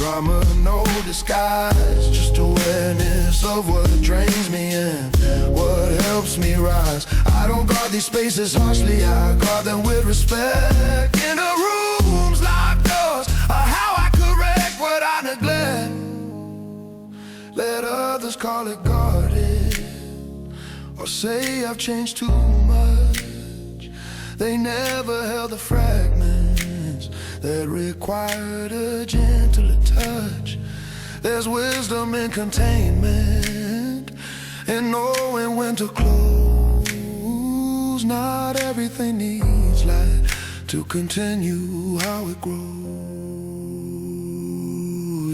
drama, no disguise, just awareness of what drains me and what helps me rise. I don't guard these spaces harshly, I guard them with respect. In a room's locked doors are how I correct what I neglect. Let others call it guarded, or say I've changed too much. They never held the fragments that required a gentler touch. There's wisdom in containment, in knowing when to close. Not everything needs light to continue how it grows.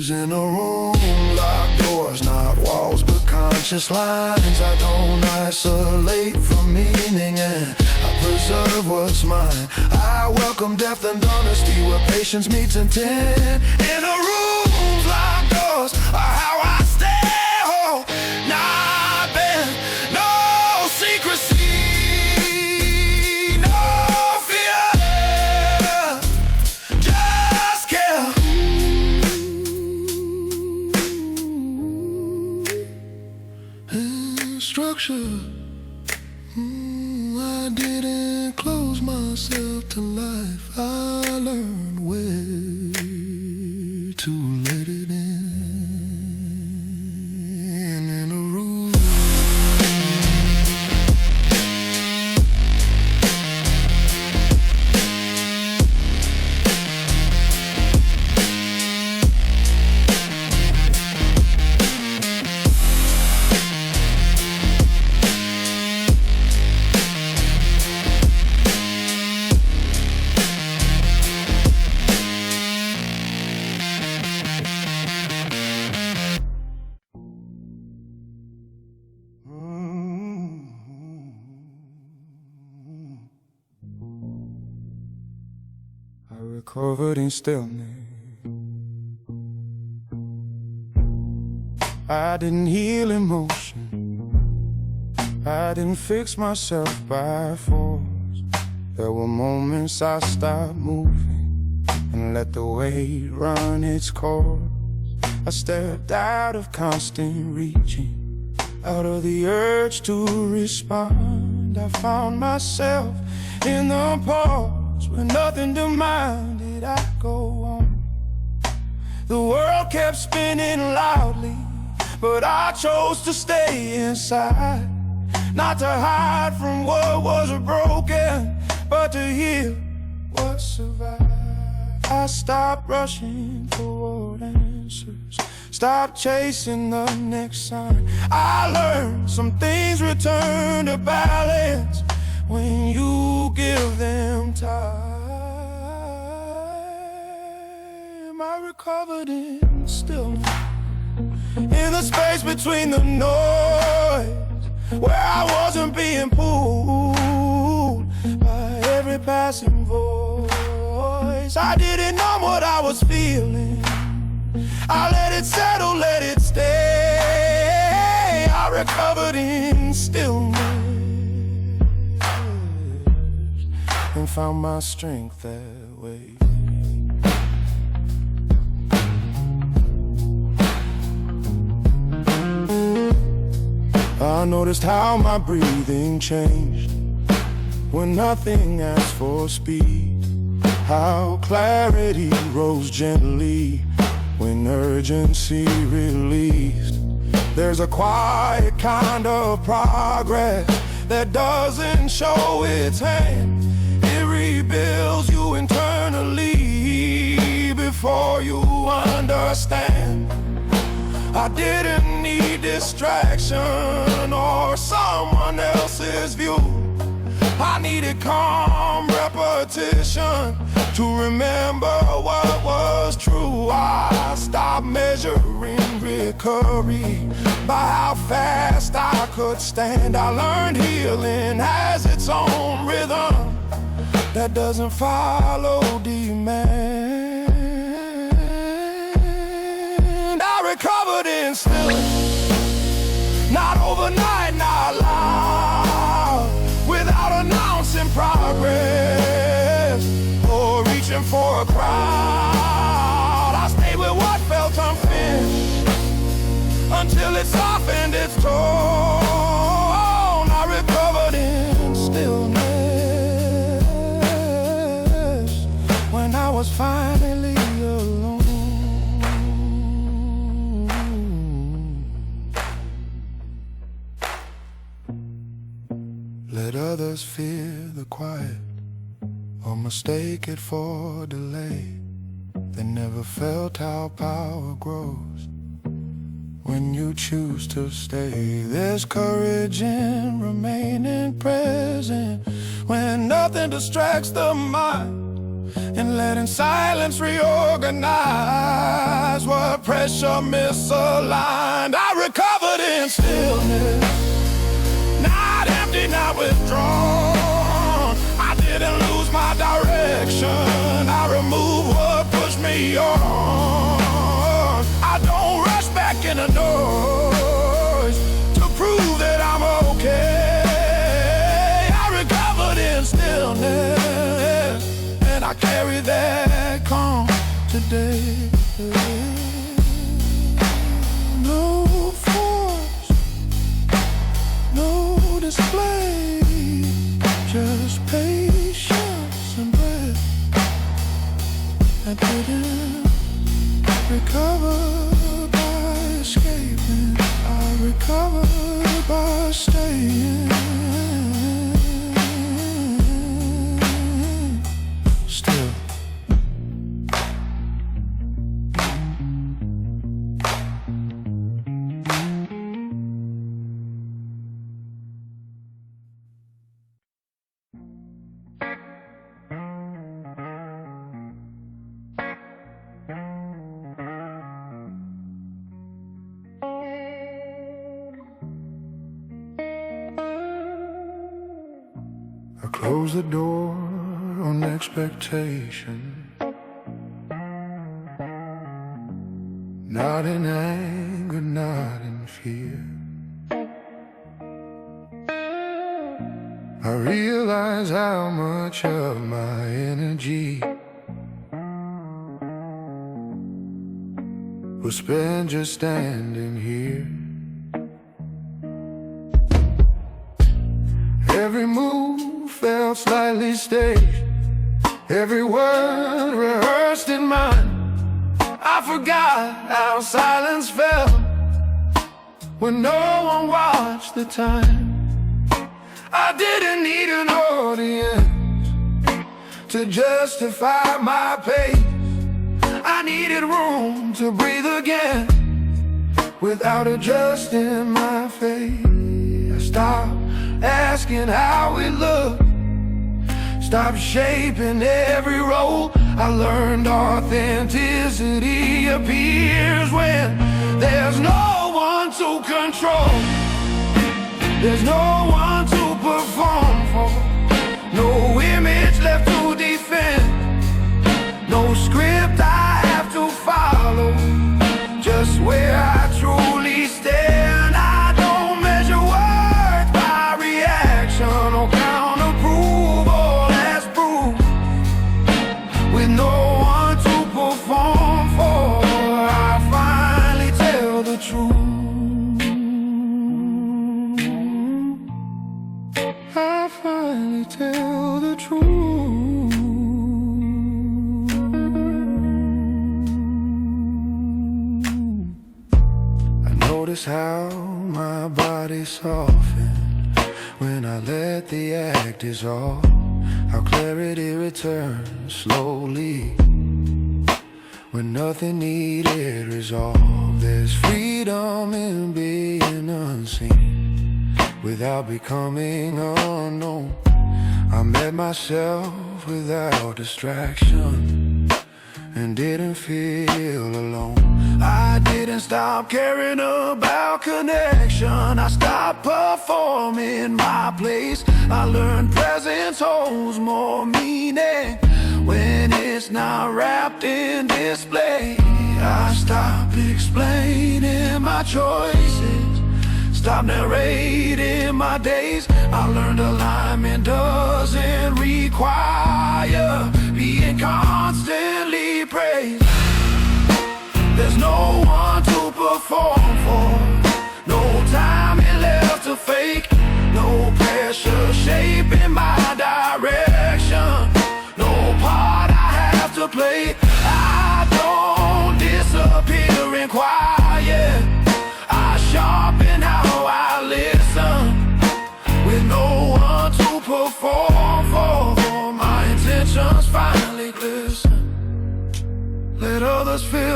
In a room, locked doors, not walls but conscious lines. I don't isolate from meaning, and I preserve what's mine. I welcome depth and honesty where patience meets intent. In a room's locked doors are how I stay whole, not bend, no secrecy, no fear, just care. Structure, I didn't close myself to life. I learned where to let it in a room. I recovered in stillness. I didn't heal emotion. I didn't fix myself by force. There were moments I stopped moving and let the weight run its course. I stepped out of constant reaching, out of the urge to respond. I found myself in the pause with nothing demanded. I go on. The world kept spinning loudly, but I chose to stay inside. Not to hide from what was broken, but to heal what survived. I stopped rushing toward answers, stopped chasing the next sign. I learned some things return to balance when you give them time. I recovered in stillness, in the space between the noise, where I wasn't being pulled by every passing voice. I didn't know what I was feeling. I let it settle, let it stay. I recovered in stillness and found my strength that way. I noticed how my breathing changed when nothing asked for speed, how clarity rose gently when urgency released. There's a quiet kind of progress that doesn't show its hand. It rebuilds you internally before you understand. I didn't need distraction or someone else's view. I needed calm repetition to remember what was true. I stopped measuring recovery by how fast I could stand. I learned healing has its own rhythm that doesn't follow demand. I recovered in stillness, not overnight, not loud, without announcing progress or reaching for a crowd. I stayed with what felt just fear the quiet or mistake it for delay. They never felt how power grows when you choose to stay. There's courage in remaining present when nothing distracts the mind, and letting silence reorganize what pressure misaligned. I recovered in stillness, not empty, not withdrawn. I didn't lose my direction, I removed what pushed me on. I don't rush back in the noise to prove that I'm okay. I recovered in stillness, and I carry that calm today. No force, no display, just patience and breath. I didn't recover by escaping, I recovered by staying still. I close the door on expectation, not in anger, not in fear. I realize how much of my energy was spent just standing here. Every move felt slightly staged, every word rehearsed in mind. I forgot how silence felt when no one watched the time. I didn't need an audience to justify my pace. I needed room to breathe again without adjusting my faith. I stopped asking how it looked, stop shaping every role. I learned authenticity appears when there's no one to control, there's no one to perform for, no image left to defend, no script I have to follow, just where I truly stand. I don't measure worth by reaction or count approval as proof, with no one to perform for. I finally tell the truth, I finally tell the truth. I notice how my body softened when I let the act dissolve, how clarity returns slowly when nothing needed resolve. There's freedom in being unseen without becoming unknown. I met myself without distraction and didn't feel alone. I didn't stop caring about connection, I stopped performing my place. I learned presence holds more meaning when it's not wrapped in display. I stopped explaining my choices, stop narrating my days. I learned alignment doesn't require being constantly praised. There's no one to perform for, no timing left to fake, no pressure shaping my direction, no part I have to play. I don't disappear in quiet, I sharpen how I listen, with no one to perform.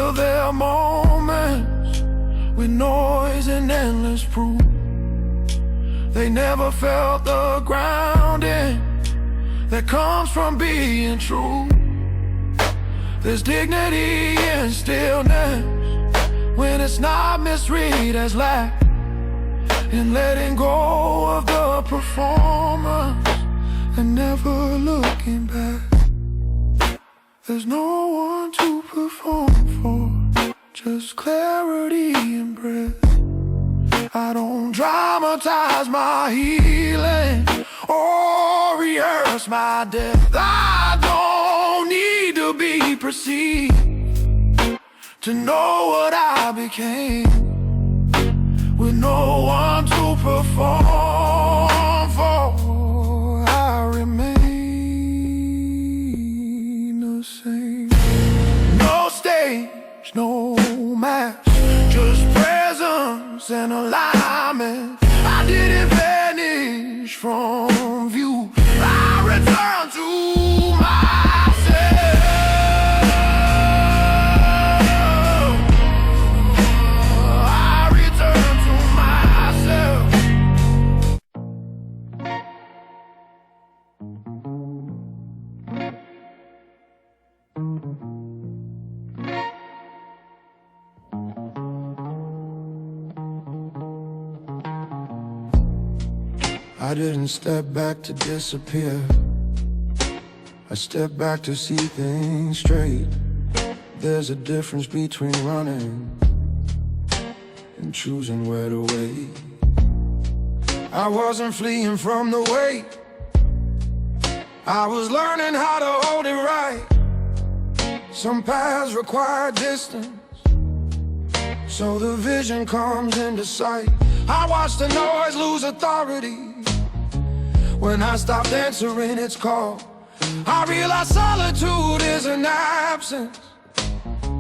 fill their moments with noise and endless proof. They never felt the grounding that comes from being true. There's dignity in stillness when it's not misread as lack, in letting go of the performance and never looking back. There's no one to perform for, just clarity and breath. I don't dramatize my healing or rehearse my death. I don't need to be perceived to know what I became, with no one to perform for. I remain the same. No stage, no mask, just presence and alignment. I didn't vanish from view, I returned to myself. I returned to myself. I didn't step back to disappear, I stepped back to see things straight. There's a difference between running and choosing where to wait. I wasn't fleeing from the weight, I was learning how to hold it right. Some paths require distance, so the vision comes into sight. I watched the noise lose authority when I stopped answering its call. I realized solitude is an absence,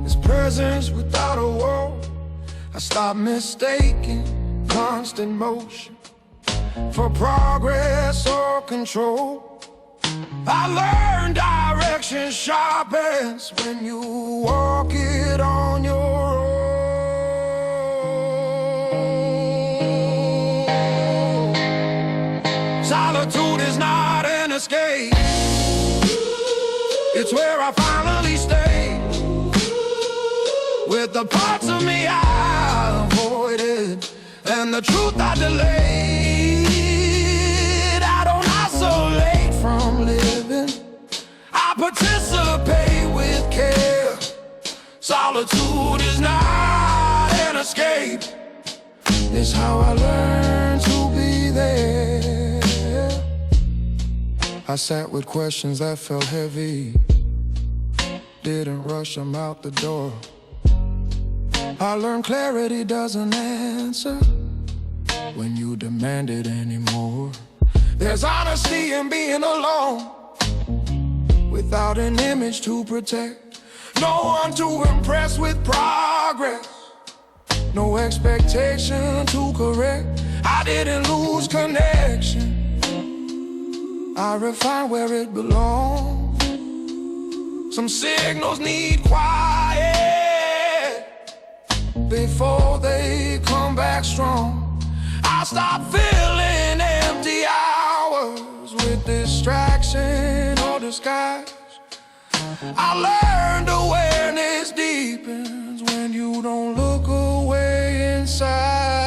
it's presence without a wall. I stopped mistaking constant motion for progress or control. I learned direction sharpens when you walk it on your own. Solitude is not an escape, it's where I finally stay, with the parts of me I avoided and the truth I delayed. I don't isolate from living, I participate with care. Solitude is not an escape, it's how I learn to be there. I sat with questions that felt heavy, didn't rush them out the door. I learned clarity doesn't answer when you demand it anymore. There's honesty in being alone, without an image to protect. No one to impress with progress, no expectation to correct. I didn't lose connection, I refined where it belongs. Some signals need quiet before they come back strong. I stopped filling empty hours with distraction or disguise. I learned awareness deepens when you don't look away inside.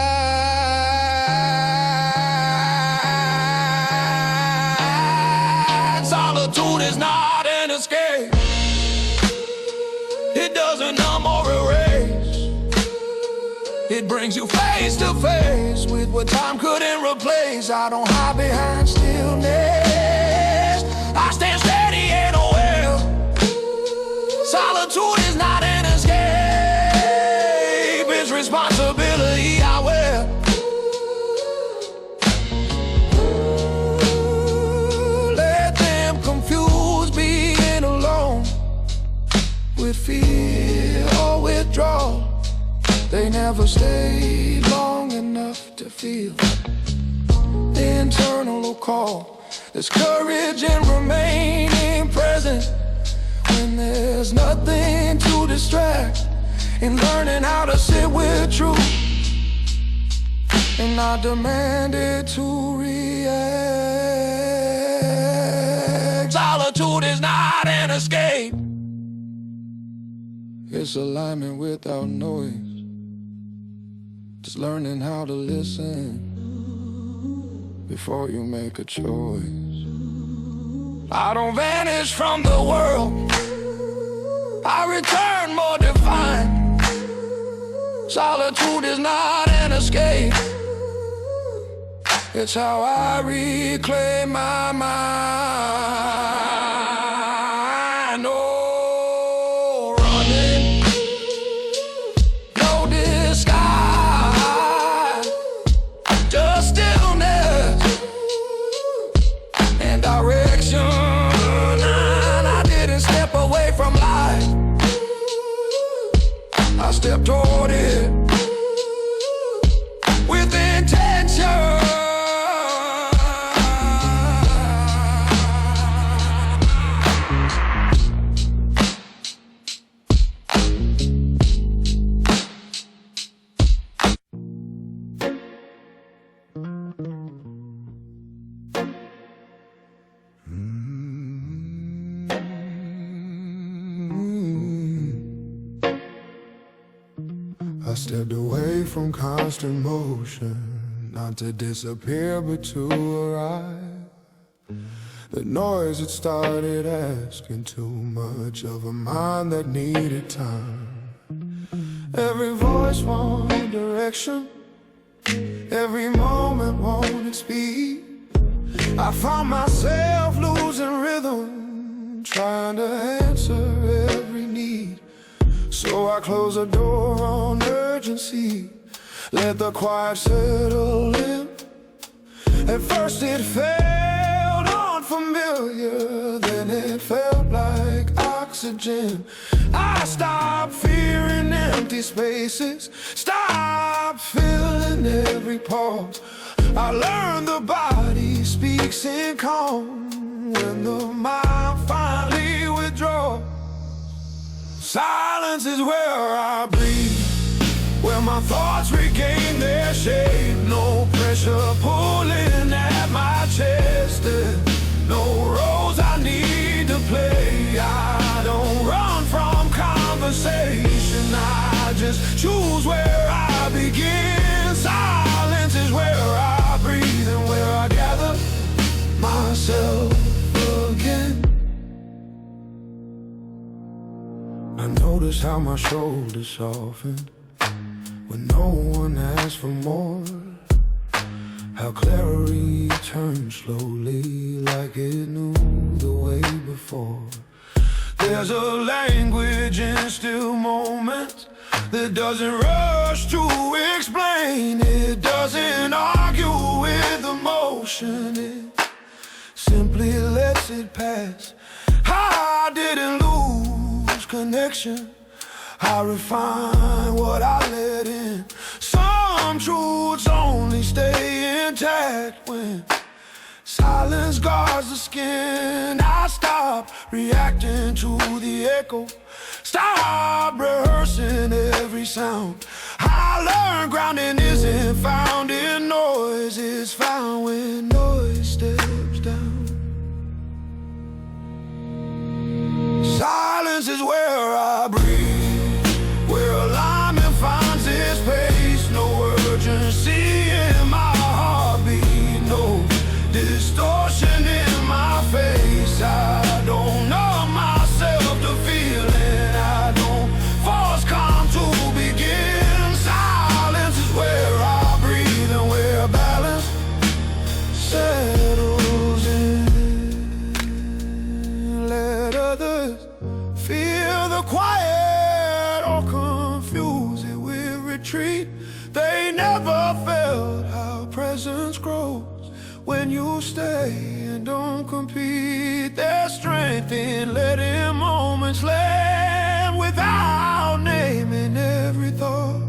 Solitude is not an escape, it doesn't numb or erase. It brings you face to face with what time couldn't replace. I don't hide behind stillness, I stand steady and aware. Solitude is not an escape, it's responsibility I wear. Let them confuse being alone with fear or withdrawal. They never stay long enough to feel the internal call. There's courage in remaining present when there's nothing to distract. in learning how to sit with truth, and not demanded to react. Solitude is not an escape, it's alignment without noise. Just learning how to listen before you make a choice. I don't vanish from the world, I return more defined. Solitude is not an escape, it's how I reclaim my mind. No running, no disguise, just stillness and direction. I didn't step away from life, I stepped toward it with intention. I stepped away from constant motion, not to disappear but to arrive. The noise had started asking too much of a mind that needed time. Every voice wanted direction, every moment wanted speed. I found myself losing rhythm, trying to answer every need. So I closed the door on urgency, let the quiet settle in. At first it felt unfamiliar, then it felt like oxygen. I stopped fearing empty spaces, stopped feeling every pause. I learned the body speaks in calm when the mind finally withdraws. Silence is where I breathe, where my thoughts regain their shape. No pressure pulling at my chest, no roles I need to play. I don't run from conversation, I just choose where I begin. Silence is where I breathe and where I gather myself again. I noticed how my shoulders softened when no one asked for more, how clarity turned slowly like it knew the way before. There's a language in still moments that doesn't rush to explain. It doesn't argue with emotion, it simply lets it pass. I didn't lose connection, I refine what I let in. Some truths only stay intact when silence guards the skin. I stop reacting to the echo, stop rehearsing every sound. I learned grounding isn't found in noise, it's found when noise steps down. Silence is where I breathe, where alignment finds its pace. No urgency in my heartbeat, no distortion in my face. I don't numb myself to feeling, I don't force calm to begin. Silence is where I breathe and where balance settles in. Let others feel the quiet or confuse it with retreat. They never felt how presence grows when you stay and don't compete. There's strength in letting moments land without naming every thought,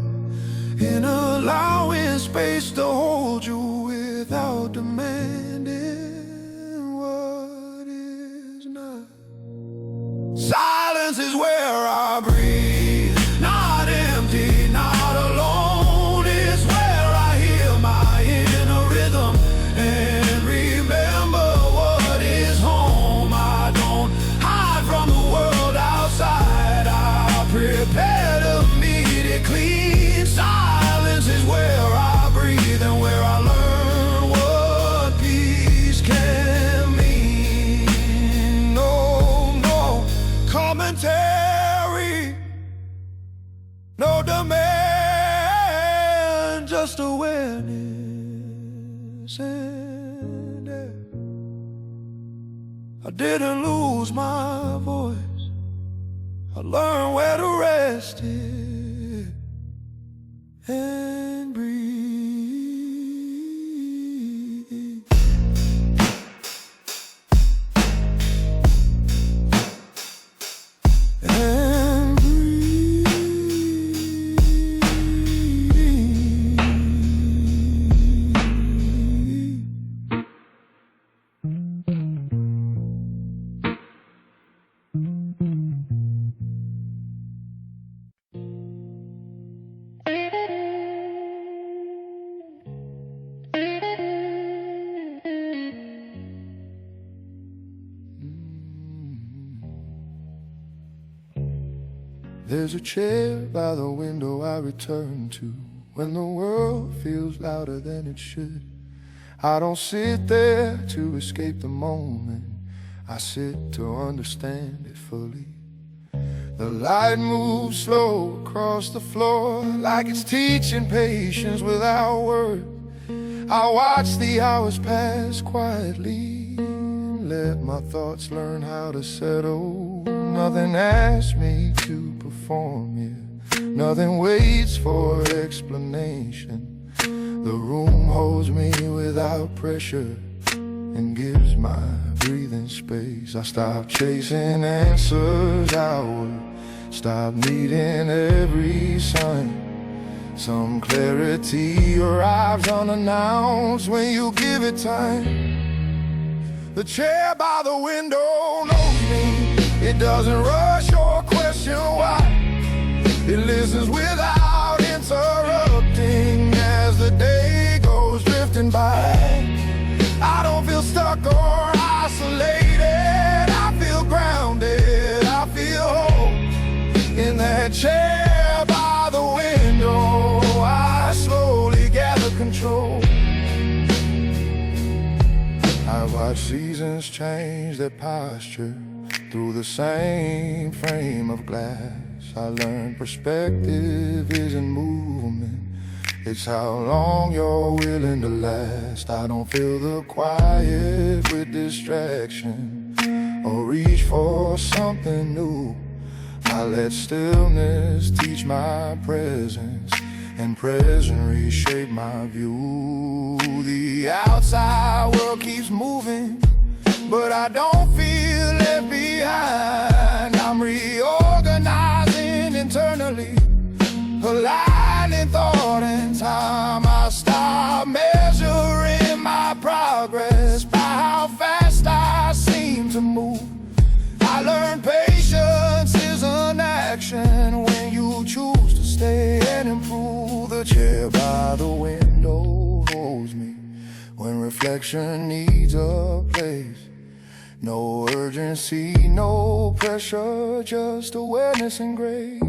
in allowing space to hold you without demanding what is not. Silence is where I breathe, not in a man, just awareness. And I didn't lose my voice. I learned where to rest it and breathe. And breathe. There's a chair by the window I return to when the world feels louder than it should. I don't sit there to escape the moment, I sit to understand it fully. The light moves slow across the floor like it's teaching patience without words. I watch the hours pass quietly and let my thoughts learn how to settle. Nothing asks me to perform here, nothing waits for explanation. The room holds me without pressure and gives my breathing space. I stop chasing answers outward, stop needing every sign. Some clarity arrives unannounced when you give it time. The chair by the window knows me. It doesn't rush or question why. It listens without interrupting as the day goes drifting by. I don't feel stuck or isolated, I feel grounded, I feel whole. In that chair by the window, I slowly gather control. I watch seasons change their posture through the same frame of glass. I learned perspective isn't movement, it's how long you're willing to last. I don't fill the quiet with distraction or reach for something new. I let stillness teach my presence and present reshape my view. The outside world keeps moving, but I don't feel left behind. I'm reorganizing internally, aligning thought and time. I stop measuring my progress by how fast I seem to move. I learned patience is an action when you choose to stay and improve. The chair by the window holds me when reflection needs a place. No urgency, no pressure, just awareness and grace.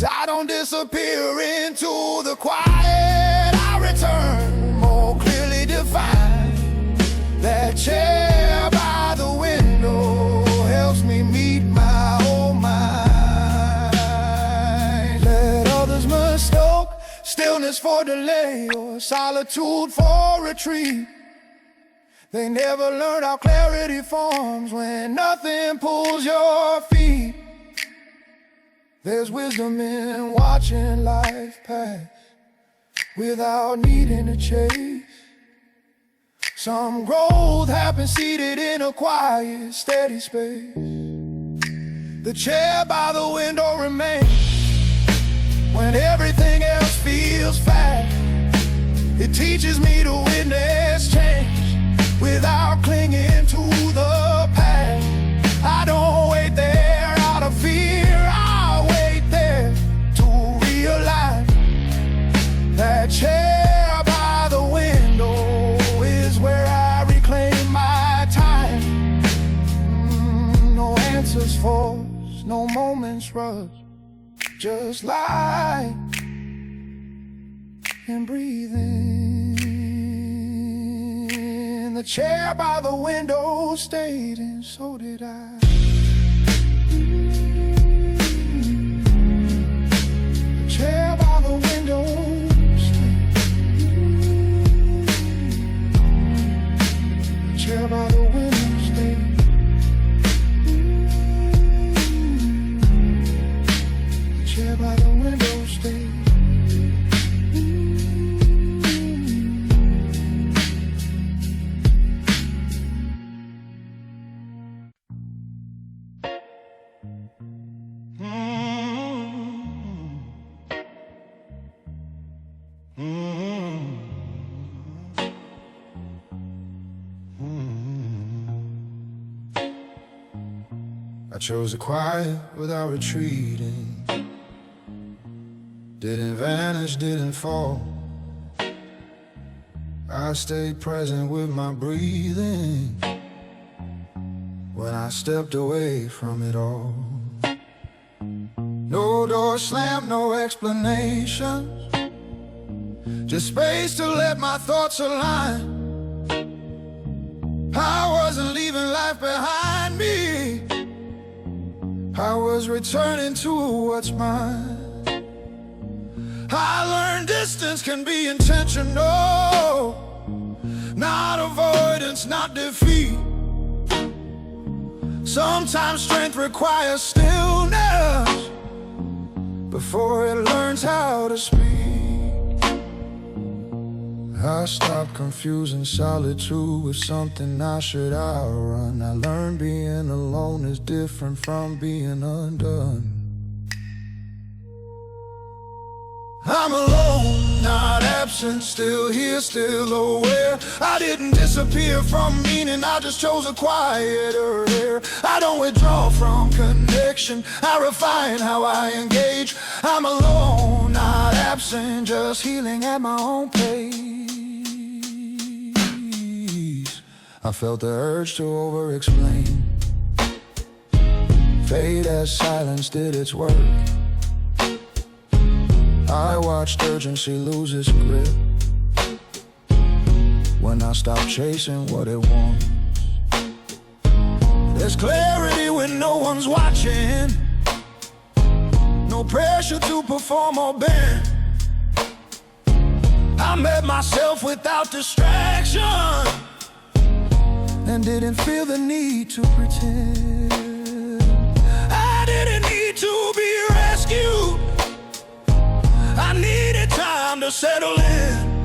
I don't disappear into the quiet, I return more clearly defined. That chair by the window helps me meet my own mind. Let others mistake stillness for delay or solitude for retreat. They never learned how clarity forms when nothing pulls your feet. There's wisdom in watching life pass without needing to chase. Some growth happens seated in a quiet, steady space. The chair by the window remains when everything else feels fast. It teaches me to witness change without clinging to the past. I don't wait there out of fear, I wait there to realize. That chair by the window is where I reclaim my time. No answers forced, no moments rushed, just lie and breathe in. The chair by the window stayed, and so did I. The chair those days. I chose the quiet without retreating. Didn't vanish, didn't fall. I stayed present with my breathing when I stepped away from it all. No door slammed, no explanations, just space to let my thoughts align. I wasn't leaving life behind me, I was returning to what's mine. I learned distance can be intentional, not avoidance, not defeat. Sometimes strength requires stillness before it learns how to speak. I stopped confusing solitude with something I should outrun. I learned being alone is different from being undone. I'm alone, not absent, still here, still aware. I didn't disappear from meaning, I just chose a quieter air. I don't withdraw from connection, I refine how I engage. I'm alone, not absent, just healing at my own pace. I felt the urge to over-explain, fade as silence did its work. I watched urgency lose its grip when I stopped chasing what it wants. There's clarity when no one's watching, no pressure to perform or bend. I met myself without distraction and didn't feel the need to pretend. I didn't need to be rescued, I needed time to settle in,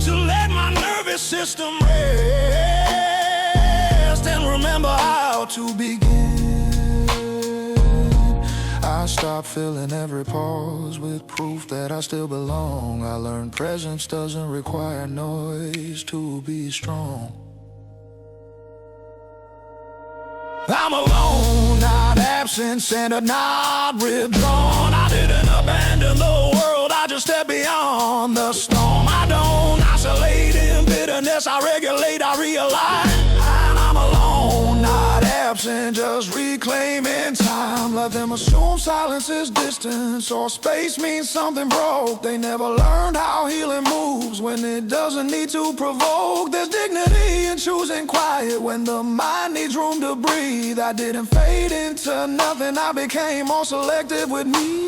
to let my nervous system rest and remember how to begin. I stopped filling every pause with proof that I still belong. I learned presence doesn't require noise to be strong. I'm alone, not absent, centered, not withdrawn. I didn't abandon the world, I just stepped beyond the storm. I don't isolate in bitterness, I regulate, I realign. And I'm alone, not absent, just reclaiming time. Let them assume silence is distance or space means something broke. They never learned how healing moves when it doesn't need to provoke. There's dignity in choosing quiet when the mind needs room to breathe. I didn't fade into nothing, I became more selective with me.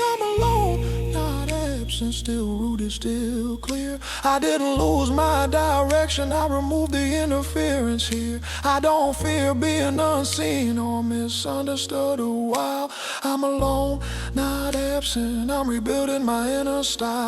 I'm alone, not absent, still rooted, still clear. I didn't lose my direction, I removed the interference here. I don't fear being unseen or misunderstood a while. I'm alone, not absent, I'm rebuilding my inner style.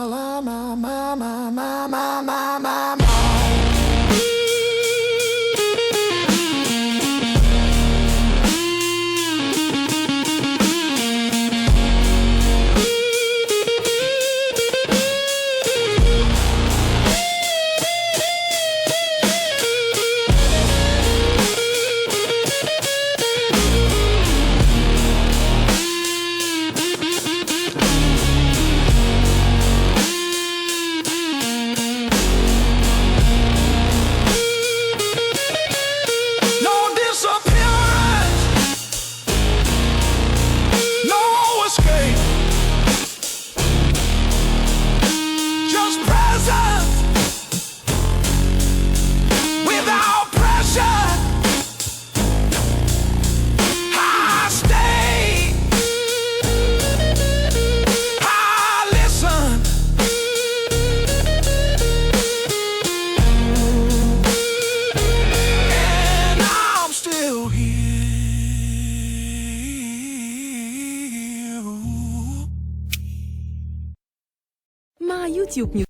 YouTube